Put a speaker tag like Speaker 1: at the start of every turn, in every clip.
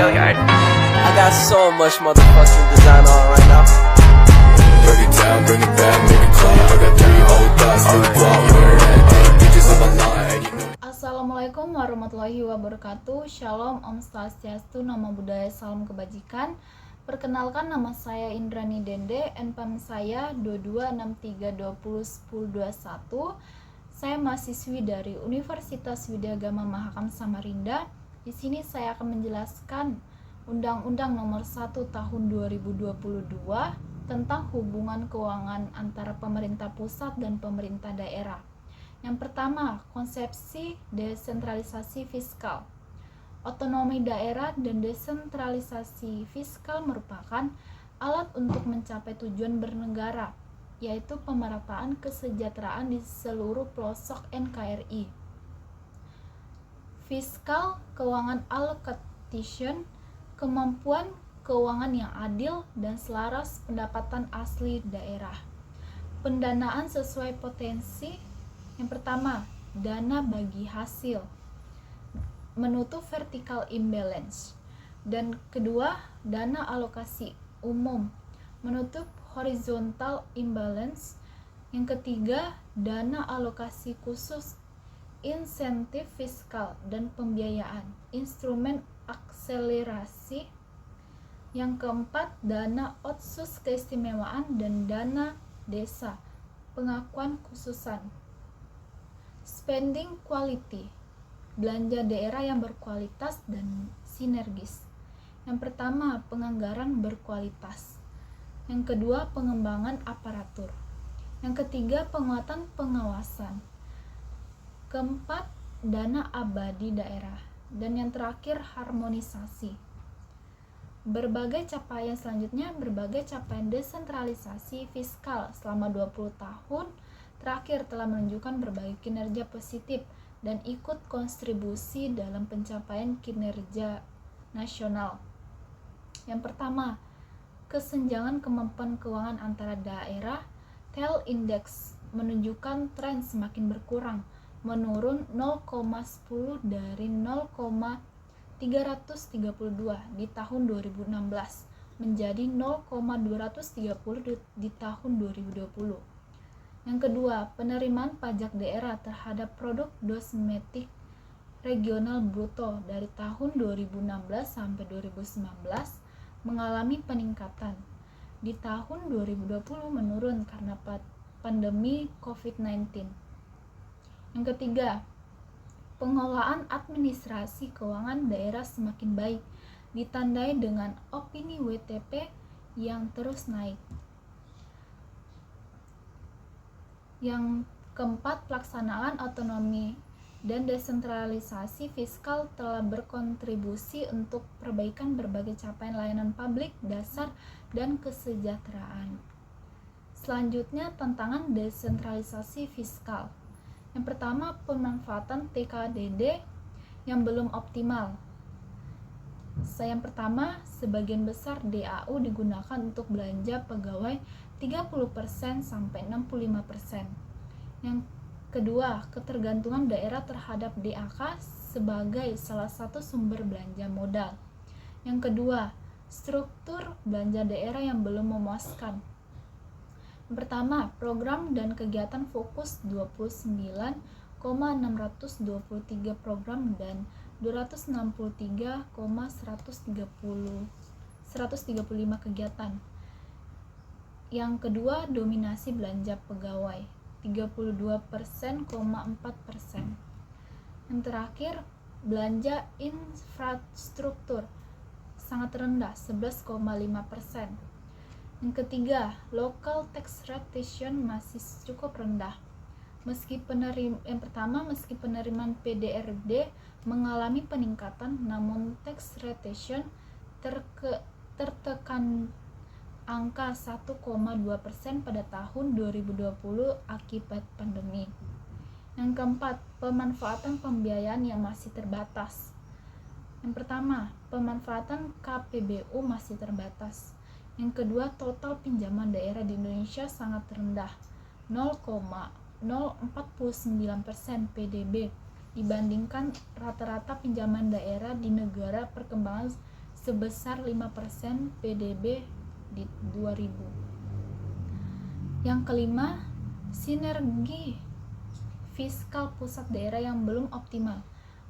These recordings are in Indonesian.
Speaker 1: I got so much motherfucking design on right now.
Speaker 2: Break it down, bring it back, make it clap. I got 3 old thoughts, new block, where that day, bitches on my line, you know.
Speaker 3: Assalamualaikum warahmatullahi wabarakatuh. Shalom, Om Swastiastu, Namo Buddhaya, Salam Kebajikan. Perkenalkan, nama saya Indrani Dende, NPM saya 2263201021. Saya mahasiswi dari Universitas Widyagama Mahakam Samarinda. Di sini saya akan menjelaskan Undang-Undang Nomor 1 Tahun 2022 tentang hubungan keuangan antara pemerintah pusat dan pemerintah daerah. Yang pertama, konsepsi desentralisasi fiskal. Otonomi daerah dan desentralisasi fiskal merupakan alat untuk mencapai tujuan bernegara, yaitu pemerataan kesejahteraan di seluruh pelosok NKRI. Fiskal, keuangan allocation, kemampuan keuangan yang adil dan selaras pendapatan asli daerah. Pendanaan sesuai potensi. Yang pertama, dana bagi hasil, menutup vertical imbalance. Dan kedua, dana alokasi umum, menutup horizontal imbalance. Yang ketiga, dana alokasi khusus, insentif fiskal dan pembiayaan, instrumen akselerasi. Yang keempat, dana otsus keistimewaan dan dana desa, pengakuan khususan. Spending quality, belanja daerah yang berkualitas dan sinergis. Yang pertama, penganggaran berkualitas. Yang kedua, pengembangan aparatur. Yang ketiga, penguatan pengawasan. Keempat, dana abadi daerah. Dan yang terakhir, harmonisasi. Berbagai capaian desentralisasi fiskal selama 20 tahun terakhir telah menunjukkan berbagai kinerja positif dan ikut kontribusi dalam pencapaian kinerja nasional. Yang pertama, kesenjangan kemampuan keuangan antara daerah. TEL Index menunjukkan tren semakin berkurang, menurun 0,10 dari 0,332 di tahun 2016 menjadi 0,230 di tahun 2020. Yang kedua, penerimaan pajak daerah terhadap produk domestik regional bruto dari tahun 2016 sampai 2019 mengalami peningkatan. Di tahun 2020 menurun karena pandemi COVID-19. Yang ketiga, pengelolaan administrasi keuangan daerah semakin baik, ditandai dengan opini WTP yang terus naik. Yang keempat, pelaksanaan otonomi dan desentralisasi fiskal telah berkontribusi untuk perbaikan berbagai capaian layanan publik dasar dan kesejahteraan. Selanjutnya, tantangan desentralisasi fiskal. Yang pertama, pemanfaatan TKDD yang belum optimal. Yang pertama, sebagian besar DAU digunakan untuk belanja pegawai 30% sampai 65%. Yang kedua, ketergantungan daerah terhadap DAK sebagai salah satu sumber belanja modal. Yang kedua, struktur belanja daerah yang belum memuaskan. Yang pertama, program dan kegiatan fokus 29,623 program dan 263,135 kegiatan. Yang kedua, dominasi belanja pegawai 32,4%. Yang terakhir, belanja infrastruktur sangat rendah 11,5%. Yang ketiga, local tax retention masih cukup rendah. Meski penerimaan PDRD mengalami peningkatan, namun tax retention tertekan angka 1,2% pada tahun 2020 akibat pandemi. Yang keempat, pemanfaatan pembiayaan yang masih terbatas. Yang pertama, pemanfaatan KPBU masih terbatas. Yang kedua, total pinjaman daerah di Indonesia sangat rendah, 0,049% PDB dibandingkan rata-rata pinjaman daerah di negara perkembangan sebesar 5% PDB di 2000. Yang kelima, sinergi fiskal pusat daerah yang belum optimal.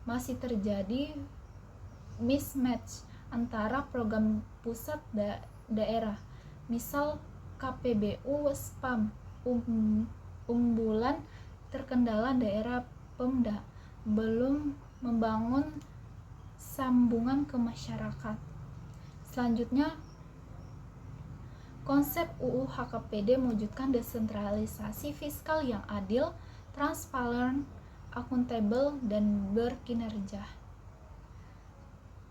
Speaker 3: Masih terjadi mismatch antara program pusat daerah. Misal KPBU SPAM unggulan terkendala daerah Pemda belum membangun sambungan ke masyarakat. Selanjutnya, konsep UU HKPD mewujudkan desentralisasi fiskal yang adil, transparan, akuntabel, dan berkinerja.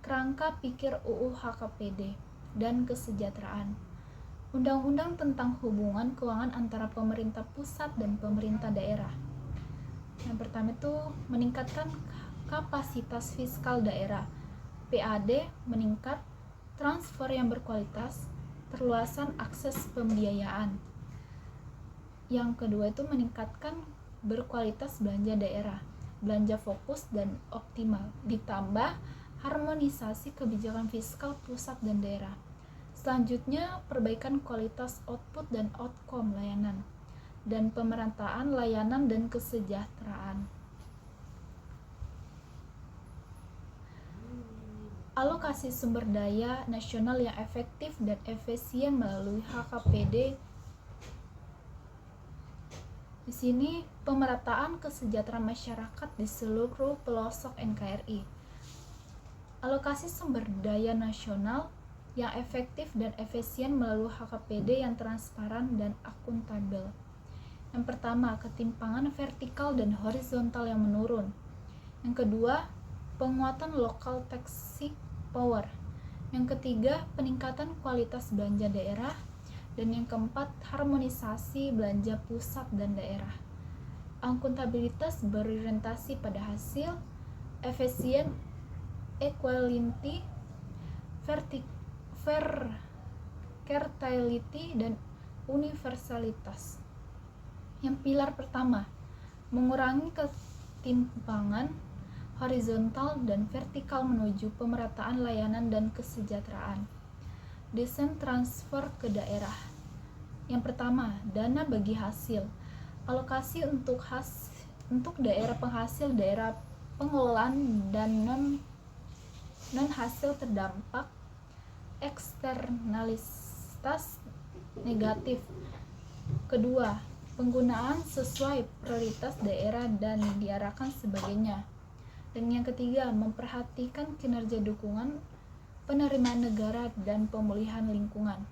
Speaker 3: Kerangka pikir UU HKPD dan kesejahteraan. Undang-undang tentang hubungan keuangan antara pemerintah pusat dan pemerintah daerah. Yang pertama itu meningkatkan kapasitas fiskal daerah. PAD meningkat, transfer yang berkualitas, perluasan akses pembiayaan. Yang kedua itu meningkatkan berkualitas belanja daerah, belanja fokus dan optimal, ditambah harmonisasi kebijakan fiskal pusat dan daerah. Selanjutnya, perbaikan kualitas output dan outcome layanan, dan pemerataan layanan dan kesejahteraan. Alokasi sumber daya nasional yang efektif dan efisien melalui HKPD. Di sini pemerataan kesejahteraan masyarakat di seluruh pelosok NKRI. Alokasi sumber daya nasional yang efektif dan efisien melalui HKPD yang transparan dan akuntabel. Yang pertama, ketimpangan vertikal dan horizontal yang menurun. Yang kedua, penguatan local taxing power. Yang ketiga, peningkatan kualitas belanja daerah. Dan yang keempat, harmonisasi belanja pusat dan daerah. Akuntabilitas berorientasi pada hasil, efisien, equality, versatility, dan universalitas. Yang pilar pertama, mengurangi ketimpangan horizontal dan vertikal menuju pemerataan layanan dan kesejahteraan. Desain transfer ke daerah. Yang pertama, dana bagi hasil. Alokasi untuk daerah penghasil, daerah pengelolaan, dan non hasil terdampak eksternalitas negatif. Kedua, penggunaan sesuai prioritas daerah dan diarahkan sebagainya. Dan yang ketiga, memperhatikan kinerja dukungan penerimaan negara dan pemulihan lingkungan.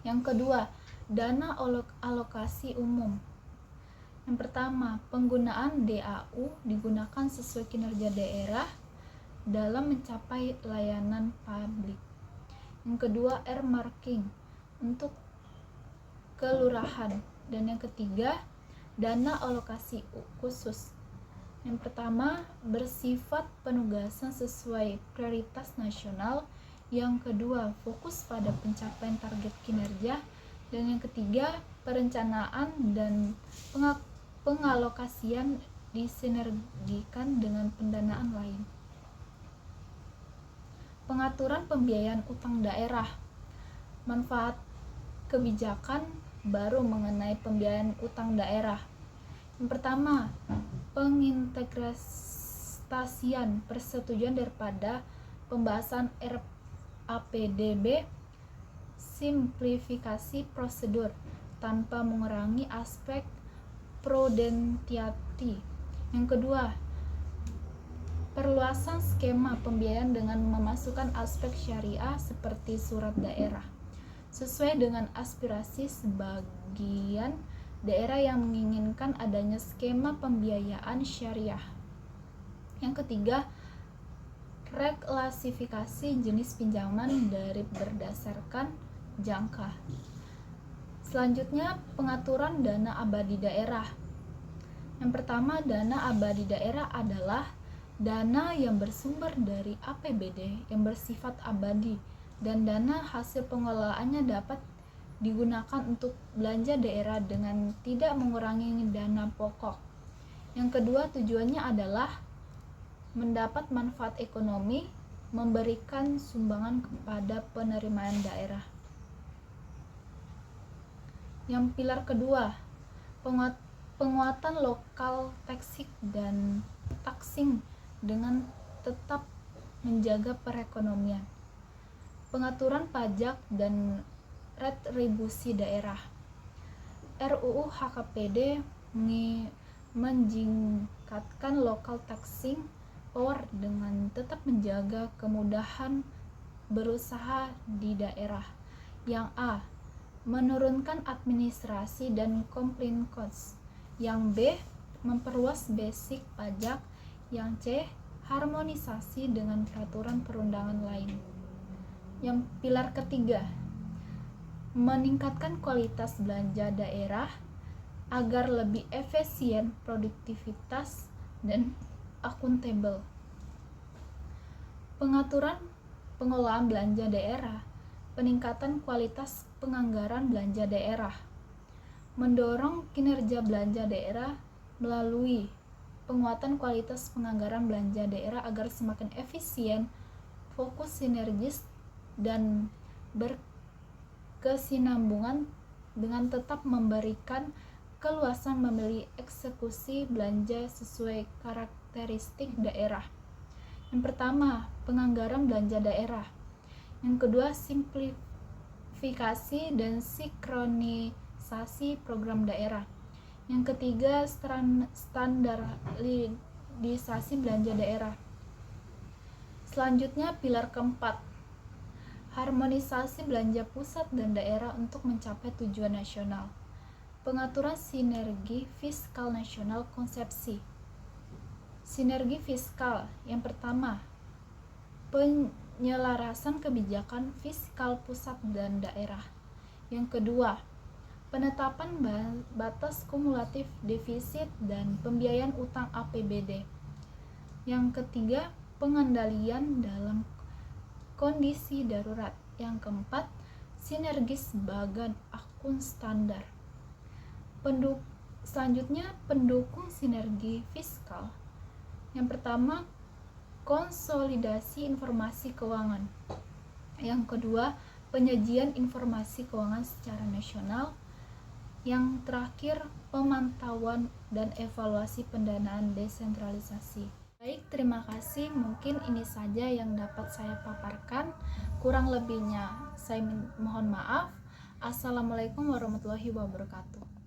Speaker 3: Yang kedua, dana alokasi umum. Yang pertama, penggunaan DAU digunakan sesuai kinerja daerah dalam mencapai layanan publik. Yang kedua, earmarking untuk kelurahan. Dan yang ketiga, dana alokasi khusus. Yang pertama, bersifat penugasan sesuai prioritas nasional. Yang kedua, fokus pada pencapaian target kinerja. Dan yang ketiga, perencanaan dan pengalokasian disinergikan dengan pendanaan lain. Pengaturan pembiayaan utang daerah. Manfaat kebijakan baru mengenai pembiayaan utang daerah. Yang pertama, pengintegrasian persetujuan daripada pembahasan RAPDB, simplifikasi prosedur tanpa mengurangi aspek prudentiati. Yang kedua, perluasan skema pembiayaan dengan memasukkan aspek syariah seperti surat daerah, sesuai dengan aspirasi sebagian daerah yang menginginkan adanya skema pembiayaan syariah. Yang ketiga, reklasifikasi jenis pinjaman dari berdasarkan jangka. Selanjutnya, pengaturan dana abadi daerah. Yang pertama, dana abadi daerah adalah dana yang bersumber dari APBD yang bersifat abadi, dan dana hasil pengelolaannya dapat digunakan untuk belanja daerah dengan tidak mengurangi dana pokok. Yang kedua, tujuannya adalah mendapat manfaat ekonomi memberikan sumbangan kepada penerimaan daerah. Yang pilar kedua, penguatan lokal taxing dengan tetap menjaga perekonomian. Pengaturan pajak dan retribusi daerah. RUU HKPD meningkatkan local taxing power dengan tetap menjaga kemudahan berusaha di daerah. Yang A, menurunkan administrasi dan compliance cost. Yang B, memperluas basic pajak. Yang C, harmonisasi dengan peraturan perundangan lain. Yang pilar ketiga, meningkatkan kualitas belanja daerah agar lebih efisien, produktivitas, dan akuntabel. Pengaturan pengelolaan belanja daerah, peningkatan kualitas penganggaran belanja daerah, mendorong kinerja belanja daerah melalui penguatan kualitas penganggaran belanja daerah agar semakin efisien, fokus, sinergis, dan berkesinambungan dengan tetap memberikan keluasan memilih eksekusi belanja sesuai karakteristik daerah. Yang pertama, penganggaran belanja daerah. Yang kedua, simplifikasi dan sinkronisasi program daerah. Yang ketiga, standarisasi belanja daerah. Selanjutnya, pilar keempat, harmonisasi belanja pusat dan daerah untuk mencapai tujuan nasional. Pengaturan sinergi fiskal nasional, konsepsi. Sinergi fiskal. Yang pertama, penyelarasan kebijakan fiskal pusat dan daerah. Yang kedua, penetapan batas kumulatif defisit dan pembiayaan utang APBD. Yang ketiga, pengendalian dalam kondisi darurat. Yang keempat, sinergis bagan akun standar. Selanjutnya, pendukung sinergi fiskal. Yang pertama, konsolidasi informasi keuangan. Yang kedua, penyajian informasi keuangan secara nasional. Yang terakhir, pemantauan dan evaluasi pendanaan desentralisasi. Baik, terima kasih. Mungkin ini saja yang dapat saya paparkan. Kurang lebihnya saya mohon maaf. Assalamualaikum warahmatullahi wabarakatuh.